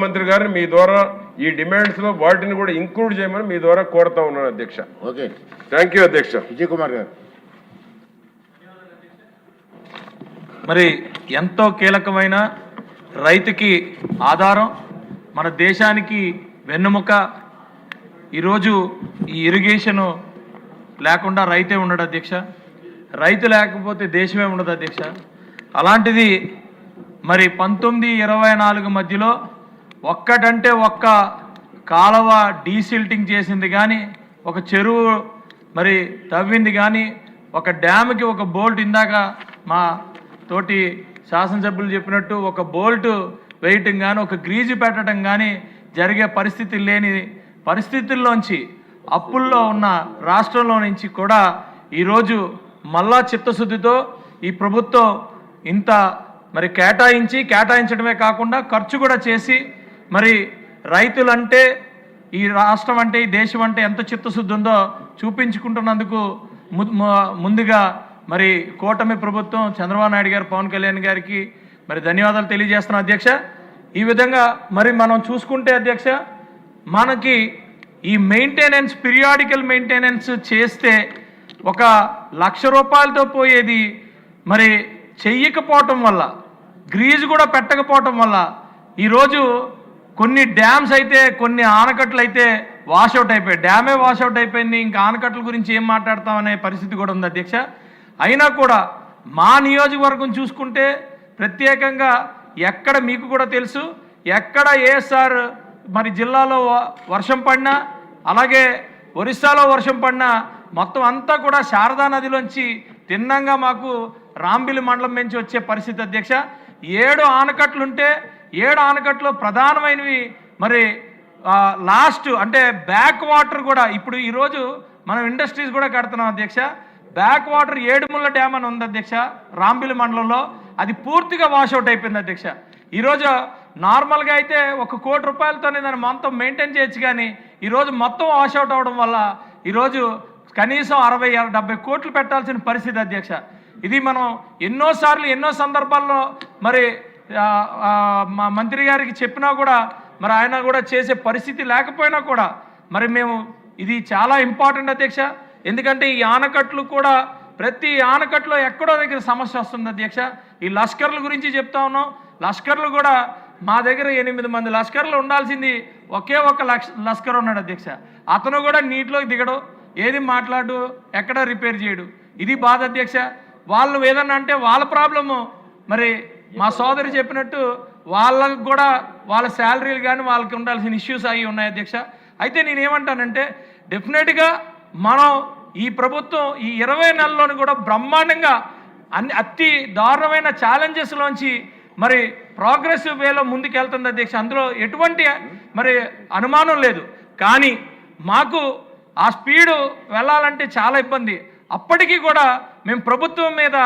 మంత్రి గారిని మీ ద్వారా ఈ డిమాండ్స్ లో వాటిని కూడా ఇంక్లూడ్ చేయమని మీ ద్వారా కోరుతా ఉన్నాను అధ్యక్ష. ఓకే, థ్యాంక్ యూ అధ్యక్ష. విజయ్ కుమార్ గారు. మరి ఎంతో కీలకమైన రైతుకి ఆధారం, మన దేశానికి వెన్నెముక. ఈరోజు ఈ ఇరిగేషను లేకుండా రైతే ఉండడు అధ్యక్ష, రైతు లేకపోతే దేశమే ఉండదు అధ్యక్ష. అలాంటిది మరి 1924 మధ్యలో ఒక్కటంటే ఒక్క కాలువ డీసిల్టింగ్ చేసింది కానీ, ఒక చెరువు మరి తవ్వింది కానీ, ఒక డ్యామ్కి ఒక బోల్ట్, ఇందాక మా తోటి శాసనసభ్యులు చెప్పినట్టు ఒక బోల్ట్ వేయటం కానీ, ఒక గ్రీజు పెట్టడం కానీ జరిగే పరిస్థితి లేని పరిస్థితుల్లోంచి, అప్పుల్లో ఉన్న రాష్ట్రంలో నుంచి కూడా ఈరోజు మళ్ళా చిత్తశుద్ధితో ఈ ప్రభుత్వం ఇంత మరి కేటాయించడమే కాకుండా ఖర్చు కూడా చేసి, మరి రైతులంటే, ఈ రాష్ట్రం అంటే, ఈ దేశం అంటే ఎంత చిత్తశుద్ధి ఉందో చూపించుకుంటున్నందుకు ముందుగా మరి కూటమి ప్రభుత్వం, చంద్రబాబు నాయుడు గారు, పవన్ కళ్యాణ్ గారికి మరి ధన్యవాదాలు తెలియజేస్తున్నాం అధ్యక్ష. ఈ విధంగా మరి మనం చూసుకుంటే అధ్యక్ష, మనకి ఈ మెయింటెనెన్స్, పీరియాడికల్ మెయింటెనెన్స్ చేస్తే 1,00,000 రూపాయలతో పోయేది మరి చెయ్యకపోవటం వల్ల, గ్రీజు కూడా పెట్టకపోవటం వల్ల ఈరోజు కొన్ని డ్యామ్స్ అయితే, కొన్ని ఆనకట్లు అయితే వాషౌట్ అయిపోయాయి. డ్యామే వాషౌట్ అయిపోయింది, ఇంకా ఆనకట్ల గురించి ఏం మాట్లాడతామనే పరిస్థితి కూడా ఉంది అధ్యక్ష. అయినా కూడా మా నియోజకవర్గం చూసుకుంటే ప్రత్యేకంగా ఎక్కడ, మీకు కూడా తెలుసు, ఎక్కడ ఏఎస్ఆర్ మరి జిల్లాలో వర్షం పడినా, అలాగే ఒరిస్సాలో వర్షం పడినా మొత్తం అంతా కూడా శారదా నదిలోంచి తిన్నంగా మాకు రాంబిలి మండలం నుంచి వచ్చే పరిస్థితి అధ్యక్ష. 7 ఆనకట్లుంటే 7 ఆనకట్లు ప్రధానమైనవి మరి లాస్ట్ అంటే బ్యాక్ వాటర్ కూడా, ఇప్పుడు ఈరోజు మనం ఇండస్ట్రీస్ కూడా కడుతున్నాం అధ్యక్ష. బ్యాక్ వాటర్ ఏడుముళ్ళ డ్యామ్ అని ఉంది అధ్యక్ష రాంబిలి మండలంలో, అది పూర్తిగా వాషౌట్ అయిపోయింది అధ్యక్ష. ఈరోజు నార్మల్గా అయితే 1 కోటి రూపాయలతోనే దాన్ని మొత్తం మెయింటైన్ చేయొచ్చు, కానీ ఈరోజు మొత్తం వాషౌట్ అవడం వల్ల ఈరోజు కనీసం 60-70 కోట్లు పెట్టాల్సిన పరిస్థితి అధ్యక్ష. ఇది మనం ఎన్నోసార్లు, ఎన్నో సందర్భాల్లో మరి మా మంత్రి గారికి చెప్పినా కూడా మరి ఆయన కూడా చేసే పరిస్థితి లేకపోయినా కూడా మరి మేము, ఇది చాలా ఇంపార్టెంట్ అధ్యక్ష. ఎందుకంటే ఈ ఆనకట్లు కూడా ప్రతి ఆనకట్లో ఎక్కడో దగ్గర సమస్య వస్తుంది అధ్యక్ష. ఈ లష్కర్ల గురించి చెప్తా ఉన్నాం. లష్కర్లు కూడా మా దగ్గర 8 మంది లష్కర్లు ఉండాల్సింది ఒకే ఒక లష్కర్ ఉన్నాడు అధ్యక్ష. అతను కూడా నీటిలోకి దిగడు, ఏది మాట్లాడు, ఎక్కడ రిపేర్ చేయడు. ఇది బాధ అధ్యక్ష. వాళ్ళు ఏదన్నా అంటే వాళ్ళ ప్రాబ్లము, మరి మా సోదరి చెప్పినట్టు వాళ్ళకు కూడా వాళ్ళ శాలరీలు కానీ వాళ్ళకి ఉండాల్సిన ఇష్యూస్ అవి ఉన్నాయి అధ్యక్ష. అయితే నేనేమంటానంటే, డెఫినెట్గా మనం ఈ ప్రభుత్వం ఈ 20 నెలల్లోనూ కూడా బ్రహ్మాండంగా అతి దారుణమైన ఛాలెంజెస్లోంచి మరి ప్రోగ్రెసివ్ వేలో ముందుకు వెళ్తుంది అధ్యక్ష. అందులో ఎటువంటి మరి అనుమానం లేదు. కానీ మాకు ఆ స్పీడు వెళ్ళాలంటే చాలా ఇబ్బంది. అప్పటికీ కూడా మేము ప్రభుత్వం మీద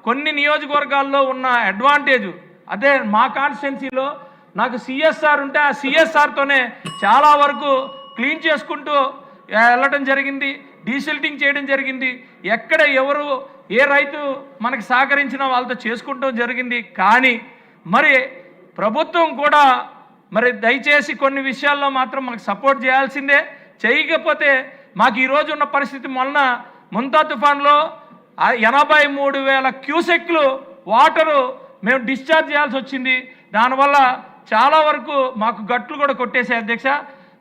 కొన్ని నియోజకవర్గాల్లో ఉన్న అడ్వాంటేజ్, అదే మా కాన్స్టిట్యున్సీలో నాకు సిఎస్ఆర్ ఉంటే ఆ సిఎస్ఆర్తోనే చాలా వరకు క్లీన్ చేసుకుంటూ వెళ్ళటం జరిగింది, డీసిల్టింగ్ చేయడం జరిగింది. ఎక్కడ ఎవరు ఏ రైతు మనకి సహకరించినా వాళ్ళతో చేసుకుంటూ జరిగింది. కానీ మరి ప్రభుత్వం కూడా మరి దయచేసి కొన్ని విషయాల్లో మాత్రం మాకు సపోర్ట్ చేయాల్సిందే. చేయకపోతే మాకు ఈరోజు ఉన్న పరిస్థితి, మొన్న ముంతా తుఫాన్లో 83,000 క్యూసెక్లు వాటరు మేము డిశ్చార్జ్ చేయాల్సి వచ్చింది. దానివల్ల చాలా వరకు మాకు గట్లు కూడా కొట్టేసాయి అధ్యక్ష.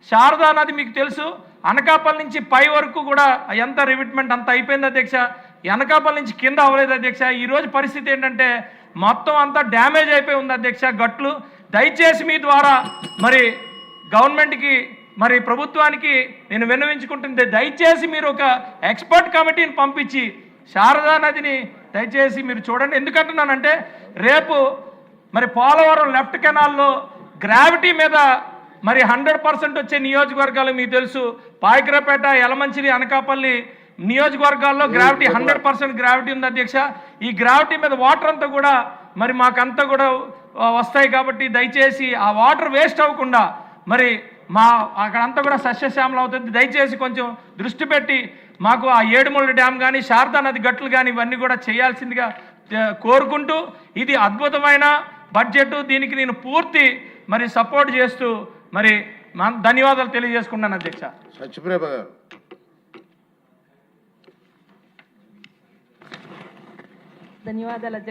శారదా నది మీకు తెలుసు, అనకాపల్లి నుంచి పై వరకు కూడా ఎంత రివిట్మెంట్ అంత అయిపోయింది అధ్యక్ష. అనకాపల్లి నుంచి కింద అవ్వలేదు అధ్యక్ష. ఈరోజు పరిస్థితి ఏంటంటే మొత్తం అంతా డ్యామేజ్ అయిపోయి ఉంది అధ్యక్ష గట్లు. దయచేసి మీ ద్వారా మరి గవర్నమెంట్కి, మరి ప్రభుత్వానికి నేను విన్నవించుకుంటుంది, దయచేసి మీరు ఒక ఎక్స్పర్ట్ కమిటీని పంపించి శారదా నదిని దయచేసి మీరు చూడండి. ఎందుకంటున్నానంటే రేపు మరి పోలవరం లెఫ్ట్ కెనాల్లో గ్రావిటీ మీద మరి 100% వచ్చే నియోజకవర్గాలు మీకు తెలుసు. పాయకరపేట, యలమంచిలి, అనకాపల్లి నియోజకవర్గాల్లో గ్రావిటీ 100% గ్రావిటీ ఉంది అధ్యక్ష. ఈ గ్రావిటీ మీద వాటర్ అంతా కూడా మరి మాకంతా కూడా వస్తాయి. కాబట్టి దయచేసి ఆ వాటర్ వేస్ట్ అవ్వకుండా మరి మా అక్కడంతా కూడా సస్యశ్యామలం అవుతుంది. దయచేసి కొంచెం దృష్టి పెట్టి మాకు ఆ ఏడుముళ్ళ డ్యామ్ కానీ, శారదా నది గట్లు కానీ ఇవన్నీ కూడా చేయాల్సిందిగా కోరుకుంటూ, ఇది అద్భుతమైన బడ్జెట్, దీనికి నేను పూర్తి మరి సపోర్ట్ చేస్తూ మరి ధన్యవాదాలు తెలియజేసుకున్నాను అధ్యక్ష. సత్యప్రభ గారు. ధన్యవాదాలు అధ్యక్ష.